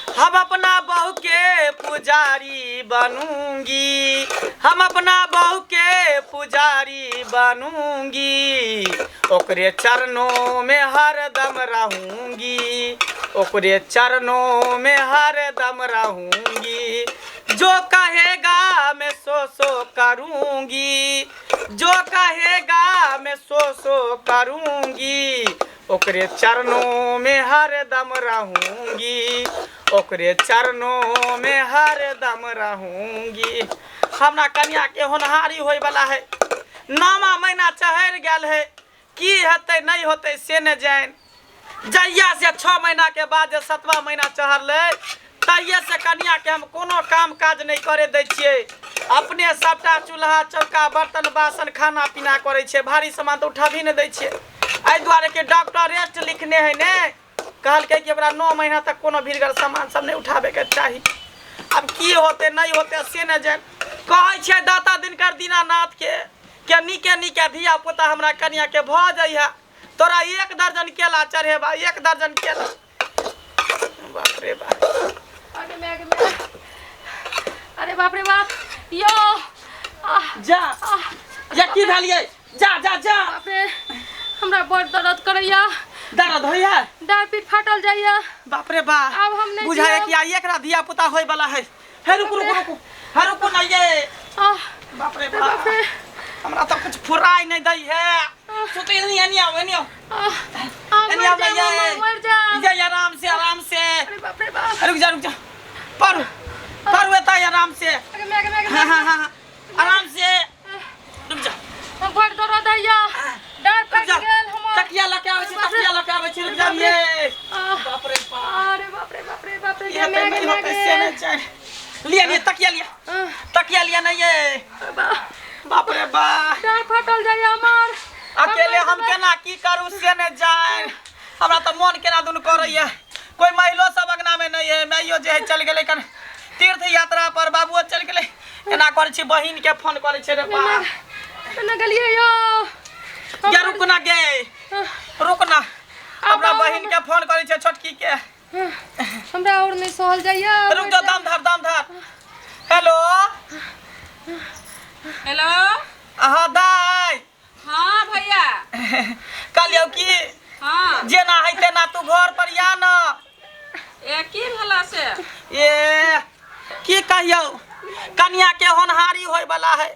हम अपना बहू के पुजारी बनूंगी, हम अपना बहू के पुजारी बनूंगी, ओकरे चरणों में हरदम रहूंगी, ओकरे चरणों में हरदम रहूंगी। जो कहेगा मैं सो करूंगी, जो कहेगा मैं सो करूंगी, ओकरे चरणों में हरदम रहूंगी, ओकरे चरणों में हरदम रहूंगी। हमरा कन्या के होनहारी होय वाला है, 9वां महीना चढ़ गेल है, की हेतै नहीं होतै से न जान। जहिया से 6 महीना के बाद 7वां महीना चढ़लै तहिया से कन्या के हम कोनो काम काज नहीं करे दै छियै। अपने सबटा चूल्हा चौका बर्तन बासन खाना पीना करे छे, भारी सामान तो उठा भी नहीं दै छियै। एहि दुआरे कि डॉक्टर रेस्ट लिखने है ने, कहलकै कि ओकरा 9 महीना तक कोनो भीड़गर सामान सब नहीं उठाबे के चाही। अब की होते नहीं होते से न जान। कहै छै दाता दिनकर दीनानाथ के नीके नीके धिया पुता हमरा कन्या के भ जाइया, तोरा 1 दर्जन केला चढ़ेबा, 1 दर्जन केला। बाप रे बाप, अरे बाप रे बाप, यो जा या की भेलियै, जा जा जा। बाप रे, हमरा बड़ दर्द करैया, दर्द होइया, डाँड़ पीठ फाटल जाइया। बाप रे बाप, अब हम नहीं बुझाय कि एकरा धिया पुता होय वाला है। हे रुक रुक रुक, हे रुक ना ये। बाप रे बाप, हमरा तो कुछ फुराई नहीं दई है। सुते नहीं आनी आओ नहीं आओ, नहीं आओ ये, मर जा। ये आराम से आराम से। अरे बाप रे बाप, रुक जा पर वेता आराम से। हाँ आराम से रुक जा। हम बड़ दर्द हैया, डाँड़ फट गेल हमर। तकिया लके आवे छै, तकिया लके आवे छै, रुक जा ये। बाप रे बाप, अरे बाप रे बाप रे बाप रे, ये तो नहीं होता से नहीं जाए। लिया तकिया लिया, तकिया लिया नहीं ये। बाप रे बाप, डाँड़ फाटल जाइया हमर। अकेले हम केना की करू से नहीं जाए। हमरा तो मन केना दुन करैया। कोई महिलो सब अंगना में नहीं है, माइयो जे है चल गेलै कन तीर्थ यात्रा पर, बाबुओ चल गेलै। एना करै छी, बहिन के फोन करै छै रे बाप। केना गेलियै यो? या रुक ना गे, रुक ना, हमरा बहिन के फोन करै छै छोटकी के। हमरा और नहीं सहल जाइया। रुक जा, दम धर दम धर। हेलो हेलो, हाँ दाई। हाँ भैया, कहलियौ की हाँ जेना है तेना तू घर पर या न। ए की भला से? ये की कहियौ, कन्या के होनहारी होय वाला है।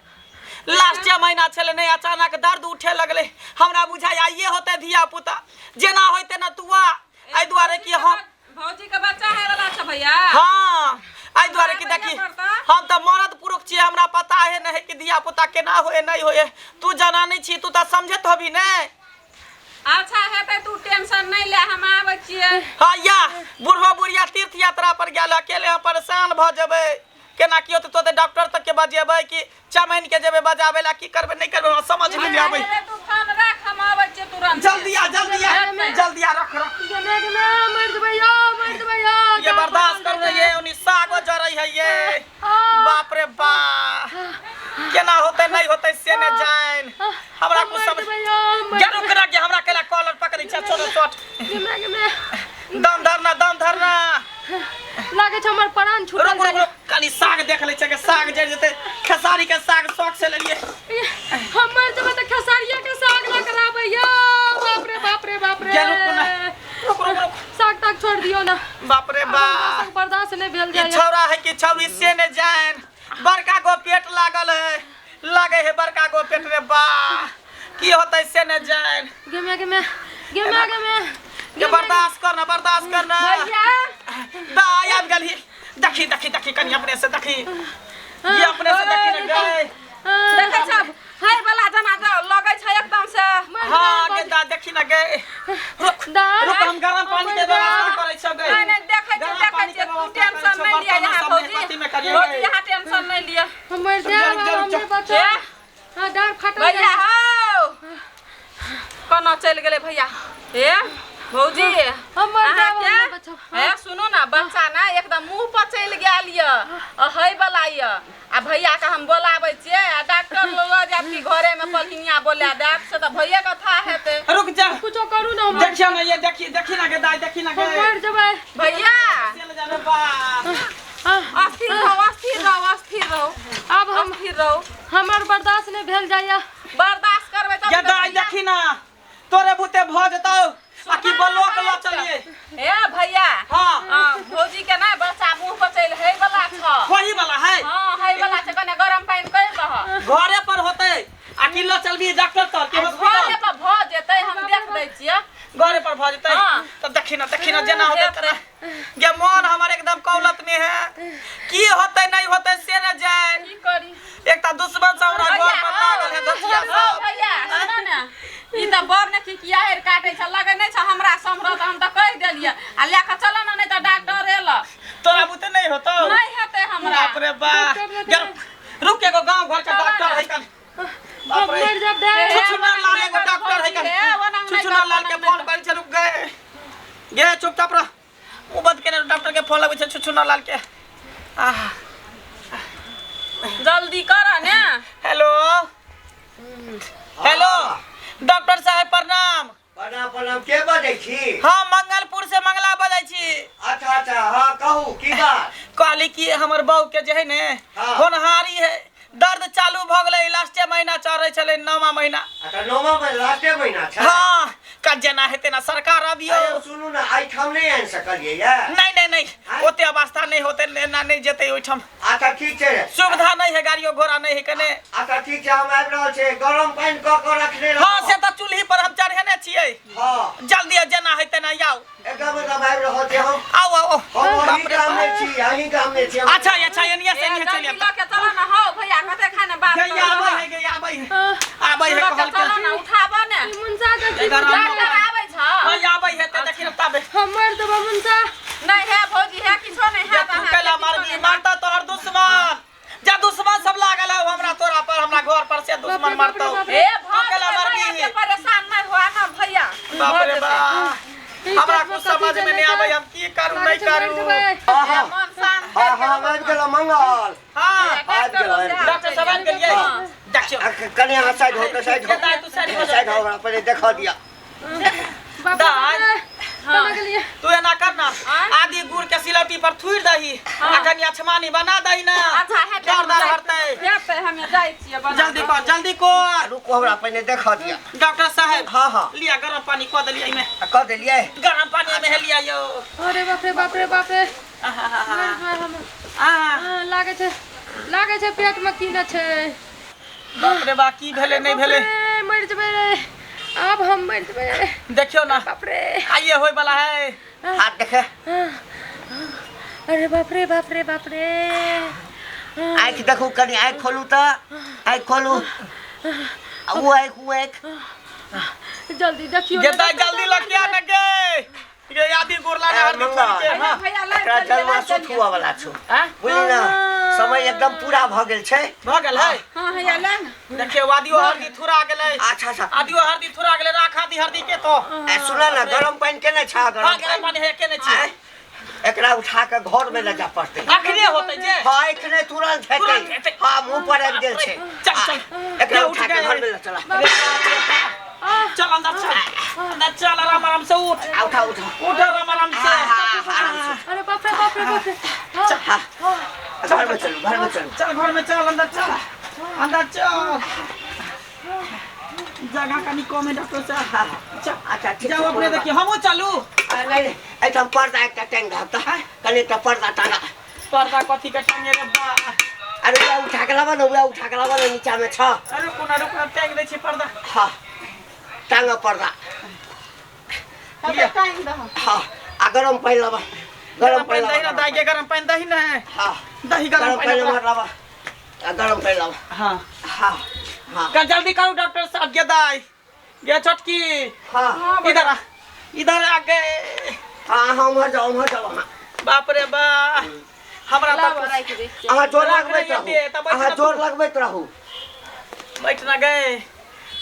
लास्ट महीना छले नहीं, अचानक दर्द उठे लगले। हमरा बुझाय आइए होते धिया पुता, जेना होय तेना तू आ। एहि दुआरे कि हम भौजी के बच्चा है वाला छ भैया। हाँ, एहि दुआरे कि देखी हम तो मर्द पुरुष छियै, हमरा पता है नहीं कि धिया पुता केना होए नहीं होए। तू जाना नहीं छी, तू तो समझत होबी ने। अच्छा हेतै, तू टेंशन नहीं ले, हम आबै छियै। हाँ या बुढ़वा बुढ़िया तीर्थ यात्रा पर गेल, अकेले हम परेशान भ जेबै। केना की होते तो डॉक्टर तक के बजेबै कि चमैन के जेबै बजाबै ला, की करबै नहीं करबै समझ में नहीं आबै। तू फोन रख, हम आबै छियै तुरंत। जल्दी आ जल्दी आ जल्दी आ, रख रख। मर जबै यो, मर जबै यो। ये बर्दाश्त कर रही है, उन्हीं सागो जरई है ये। बाप रे बाप, केना होते नहीं होते से न जान। हमरा कुछ समझ गेरो करा के हमरा केला कॉलर पकड़ी छ, छोड़ छोट। दम धरना, दम धरना। लागे छ हमर प्राण छूटल। रुक रुक रुक, कनी साग देख ले छ के साग जड़ जते। खेसारी के साग शौक से ले लिए। हमर जब त खेसारिया के साग ना कराबै यो। बाप रे बाप रे बाप रे। रुक रुक रुक, साग तक छोड़ दियो ना। बाप रे बाप, बर्दाश्त नहीं भेल ये जाय। छौरा है कि छौरी से न जान। बड़का गो पेट लागल है, लागे है बड़का गो पेट रे बा। की होतै से न जान। गेमे ये बर्दाश्त करना, बर्दाश्त करना। भैया दाई आब गेली, देखी देखी देखी कनी अपने से देखी, ये अपने से देखी न गए। देखै छ है वाला जना लगै छ एकदम से। हाँ के दा देखी न गए। रुक रुक, हम गरम पानी के व्यवस्था करै छ गए। नहीं नहीं देखै छ, तू टेंशन नहीं लिया यहाँ भौजी। भौजी यहाँ टेंशन नहीं लिया। हमर देह हमरे बच्चा। हां डाँड़ फाटल भैया हो कोना चल गेले भैया। ए भौजी हमर अहाँ देह क्या बच्चा। ए सुनो ना, बच्चा ना एकदम मुंह पर चल गेल य, है वाला य। आ भैया के हम बोलाबै छियै, आ डॉक्टर ल जाब कि घरे में पलहिनिया बोला देब से त भैया के था हेतै। रुक जा, कुछो करू ना। देखियो ना, ये देखी देखी ना के दाई, देखी ना के। मर जबै भैया चल जा रे बा। रहो हमर बर्दाश्त नहीं भेल जाइया। बर्दाश्त करबै तब ये दाई देखी ना तोरे बुते भ जतौ आ की बोलो के ल चलिए हे भैया हां भौजी के ना बच्चा मुंह पर चल हे वाला छ वही वाला है हां हे वाला छ कने गरम पानी कर दह घरे पर होते आ की ल चलबी डॉक्टर तर के हॉस्पिटल घरे पर भ जेतै हम देख दै छियै घरे पर भ जतै त देखी ना जेना होते तना ये मन हमर एकदम कौलत में है की होते नहीं होते से न जाए की करी एकटा दुश्मन से हमरा घर पर लागल है दसिया सब भैया सुन ना ई त बर ने की किया हेर काटे छ लगे नै छ हमरा समरो त हम त कह देलिए आ लेके चल ना नै त डॉक्टर एला तोरा बुते नहीं होतो नहीं हेतै हमरा बाप रे बाप रुक के गांव घर के डॉक्टर है कन बाप रे मर जब दे छुछुना लाल एगो डॉक्टर है कन छुछुना लाल के फोन कर छ रुक गए गे चुपचाप रह ओ बंद के डॉक्टर के फोन लगबै छ छुछुना लाल के आह जल्दी कर ने हेलो हेलो डॉक्टर साहब प्रणाम प्रणाम के बजै छी? हाँ मंगलपुर से मंगला बजै छी। अच्छा हाँ कहू की बात? कहली कि हमर बहू के जे है ने हाँ। होनहारी है दर्द चालू भ गेलै लास्टे महीना चढ़ै छलै 9वां महीना। अच्छा 9वां महीना लास्टे महीना छै? हाँ का जेना हेते ना सरकार अबियो अरे सुनू ना आई ठाम नहीं आन सकलिए या? नहीं ओते अवस्था नहीं होते ना नहीं जेते ओइठम। अच्छा ठीक छै सुविधा नहीं है गाड़ियों घोड़ा नहीं है कने। अच्छा ठीक छै हम आबि रहल छै गरम पानी क के रखने रहब। हाँ से त चूल्ही पर हम चढ़ेने छियै। हाँ जल्दी जेना हेते ना आओ एकदम आबि रहल छै हम। आओ हम अही गाम में छी अही गाम में छी। अच्छा एनिया से एनिया चलिए जल्दी के चल ना हो भैया कते खाने बात आबै है कहल चल ना उठाबो ने मुंसा के डॉक्टर आबै छ हां आबै है त देखि तबे हमर दबा मुंसा नहीं है भौजी है किछो नहीं है तू कैला मारबी मारता तोहर दुश्मन जा दुश्मन सब लागल है हमरा तोरा पर हमरा घर पर से दुश्मन मारतो। ए तू कैला मारबी के परेशान नहीं हुआ ना भैया बाप रे बाप हमरा कुछ समझ में नहीं आबै हम की करू नहीं करू। हाँ मन शांत हाँ हाँ आबि गेल मंगल। हां डॉक्टर साहब के लिए देखियो कने हां साइड हो साइड हो दाई तू साइड हो साइड हो पहले देखा दिया। दाई तू एना करना आदि गुड़ के सिलौटी पर थुर दही अखन अछमानी बना दही ना अच्छा है जोरदार हरते हेतै हमें जाई छियै बना जल्दी को रुको हमरा पहले देखा दिया। डॉक्टर साहब हाँ लिया गरम पानी क देलिए इमे कर देलिए गरम पानी में लिया यो। अरे बाप रे लागे छै पेट में की न छै। बाप रे बा की भेले नहीं भेले मर जबे अब हम मर जबे देखियो ना बाप रे आइए होय वाला है हाथ देखे अरे बाप रे आँख देखू कनी आँख खोलू त आँख खोलू वो आँख जल्दी देखियो ये दाई जल्दी लगिया न गे ये आदि गुरला ने हर दिन के हां भैया एकरा जलवा सुठुआ वाला छु बुझली ना समय एकदम पूरा भ गेल छै। भ गेल है हां हैया ले देखियो आदियो हरदी थुरा गेलै। अच्छा आदियो हरदी थुरा गेलै राखा दी हरदी के तो सुना ना गरम पानी केने छा हां गरम पानी है केने छी एकरा उठा के घर में ले जा पड़ते। अखने होतै जे हां एखने तुरंत हेतै। हां मुंह पर आबि गेल छै चल एकरा उठा के घर में ले चला चल अंदर चल आराम से उठ उठा आराम से अरे बाप रे घर में चलो चल घर में चल अंदर चल जगह कनी कम है डॉक्टर साहब। अच्छा ठीक जाओ अपने देखिए हमहू चलू नहीं एकदम पर्दा एकटा टांग रहता है कनी तो पर्दा टांगा पर्दा कथी के टांगे रे बा अरे वो उठा के लावा ना नीचा में छ। अरे कोना रुक टांग दे छी पर्दा हां टांगा पर्दा टाइम दह हां आ गरम पानी लावा गरम पानी दही ना दाई के गरम पानी दही ना हां दही गरम पानी मार लावा गरम पानी लावा हां हां हां कर जल्दी करो डॉक्टर साहब के दाई ये छोटकी हां इधर आ गए हां हम जाओ बाप रे बा हमरा लावा पर राख दे आहा जोर लगबैत रहू बैठ ना गए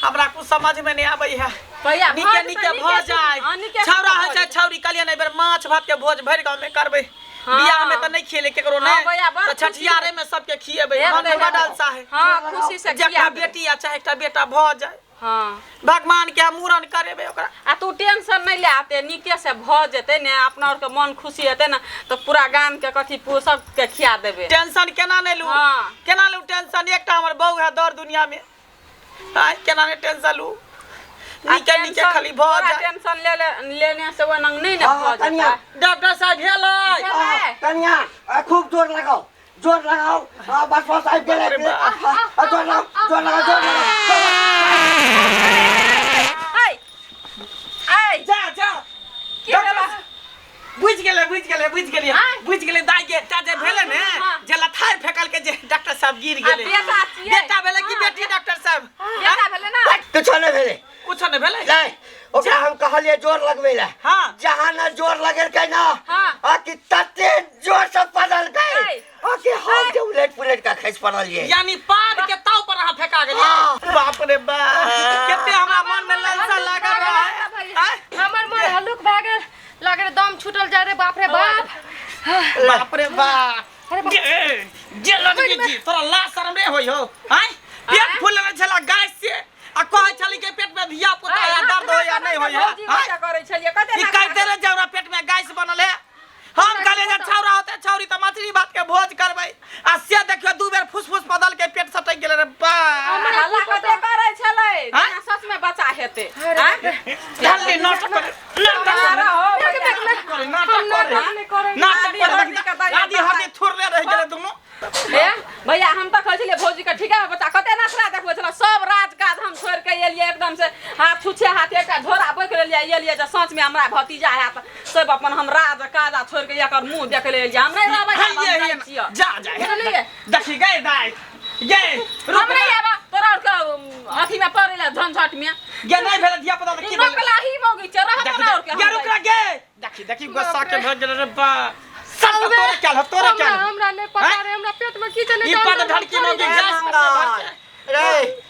हमरा कुछ समझ में नहीं आबै है भैया नीचे भ जाए छौरा है चाहे छौरी कलिया नहीं बेर माछ भात के भोज भर गांव में करबे बियाह में त नहीं खिले केकरो हाँ नहीं भैया, बड़ तो छठियारे में सबके खिएबे मन में डालसा है हां खुशी से जकरा बेटी या चाहे एकटा बेटा भ जाए हाँ भगवान के मूड़न करेबे ओकरा। आ तू टेंशन नहीं ले आते, नीके से भ जेते ने, अपना और के मन खुशी हेते ना तो पूरा गाम के कथी सब के खिया देबे। टेंशन केना नहीं लू? हाँ। केना लू टेंशन? एकटा हमर बहू है दौड़ दुनिया में, आय केना नहीं टेंशन लू? नीके नीके खाली भ पूरा जाए। टेंशन लेने से वो नंग नहीं ना भ कन्या जाता। डॉक्टर साहब भेलै। कन्या खूब जोर लगाओ, जोर लगाओ। बस बस आइ गेले। जोर लगाओ, जोर लगाओ, जोर लगाओ। जा जा की भेला? बुझ गेले दाई के जे भेले ने, जे लथार फेकल के जे डॉक्टर साहब गिर गेले। बेटा छियै। बेटा भेले कि बेटी डॉक्टर साहब? बेटा भेले ना। कुछ नहीं भेले। कुछ नहीं भेले। नहीं, ओकरा हम कहलिए जोर लगबे ला। हाँ। जहाँ ना जोर लगल के ना, हाँ। आ कि तते जोर से पड़ल गए, है। आ कि हम जे उलट पुलट का खस पड़ल ये। यानी पाद के ताव पर अहाँ फेंका गेलिए। हाँ। बाप रे बाप, केते हमरा मन में लालसा लागल है। हमर मन हल्लुक भए गेल, लागे रे दम छूटल जा रे, बाप रे बाप। बाप रे बाप। अरे बाप। जे लड़की जी तोरा लाज शरम रे होई हो? हैं? पेट फूलने छला गैस से, आ कहै छली के पेट में धिया पुता या दर्द हो या नहीं होई है? भौजी बच्चा करे छलिए कते ई ना कहते रे जौरा पेट में गैस बनल है। हम कहले जे छौरा होते छौरी त मछली भात के भोज करबै, आ से देखियो दू बेर फुसफुस बदल के पेट सटक गेले रे बा। हल्ला कते करे छलै, हाँ? जेना सच में बच्चा हेते। हैं? जल्दी नाटक करे, अरे हो आदि हाथी थुरले रह गेले दुनु। भैया हम तो कहै छलिए भौजी के ठीका बच्चा कते नखरा देखबै छला, सब राज काज हम छोड़ के एलिए एकदम से हाथ छुछे हाथ एकटा झोरा बैक लेलिए एलिए जे सच में हमरा भतीजा हैत, सब अपन हम राज काज छोड़ के एकर मुंह देख ले एलिए। हमरे रहबै हम जाय छियै। जा बुझलिए? देखी गए दाई गे हमरे आबा तोरा और के अथी में पड़ेला झंझट में गे नहीं भेल धिया पुता त की भेल? रोकला ही मौगी छ रह तोरा और के गे रुक गे। देखी गुस्सा के भग गेल रे बा। सब तोरे क्या हो? तोरे क्या हो? हमरा नहीं पता रे, हमरा पेट में की चले ई पद धड़की मौगी गैस पर रे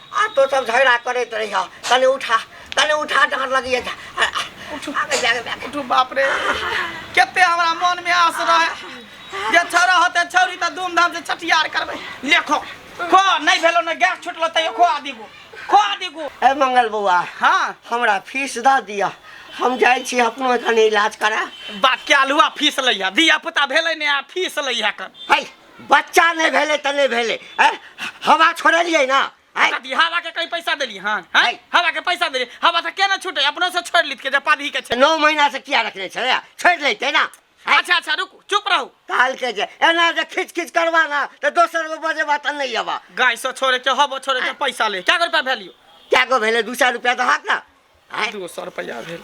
आ तो सब झगड़ा करे तो रही। तने उठा डर लगी है। आगे जाके उठू बाप रे, केते हमरा मन में आस रहे जे छौरा होते छौरी त धूमधाम से छठियार करबै। लेखो खो नहीं भेलो न गैस छुटलो त खो आदिगो। ए मंगल बउआ, हां हमरा फीस द दिया, हम जाय छी अपनो एखन इलाज करा। बात के आलुआ फीस लइया, धिया पुता भेलै ने आ फीस लइया कर। है बच्चा नहीं भेले त नहीं भेले, हवा छोड़लिए ना। दादी हवा के कई पैसा देली? हां हवा के पैसा देली, हवा त केना छूटे, अपनो से छोड़ लित के जे पादी के छै। 9 महीना से किया रखने छले, छोड़ लेते ना। अच्छा रुक, चुप रहू। काल के जे एना जे खिच करवाना तो दोसर को बजे बात नहीं आवा। गाय से छोड़े के हवा छोड़े के पैसा ले क्या रुपया भेलियो? क्या को भेले 200 रुपया तो हाथ ना। 200 रुपया भेल।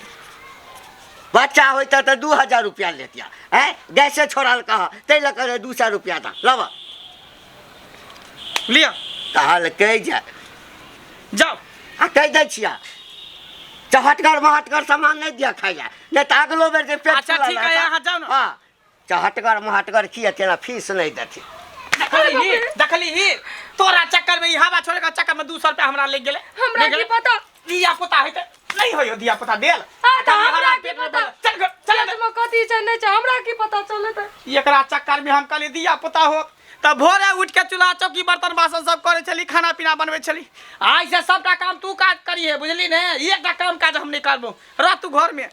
बच्चा होता तो 2000 रुपया लेतिया। गैसे छोड़ल कहा ते लकर 200 रुपया था लवा लिया कहल कह जा जाओ। आ कह दे छिया चहटगर महटगर सामान नहीं दिया खाइया, नहीं तो अगलो बेर जे पेट अच्छा ठीक है, यहाँ जाओ ना। हां चहटगर महटगर खिया तेना फीस नहीं देती। देखली ही तोरा चक्कर में ई हवा छोड़े का चक्कर में 200 रुपया हमरा ले गेले। हमरा की पता? दिया पुता है नहीं होयो, दिया पुता देल। हमरा की पता? चल तुम कथी छै नहीं छै, हमरा की पता चले त? एकरा चक्कर में हम कहली दिया पुता हो त भोरे उठ के चूल्हा चौकी बर्तन बासन सब करे छली, खाना पीना बनवे छली। आज से सबटा काम तू काज करी है, बुझली ने? एकटा काम काज हम नहीं करबो, रह तू घर में।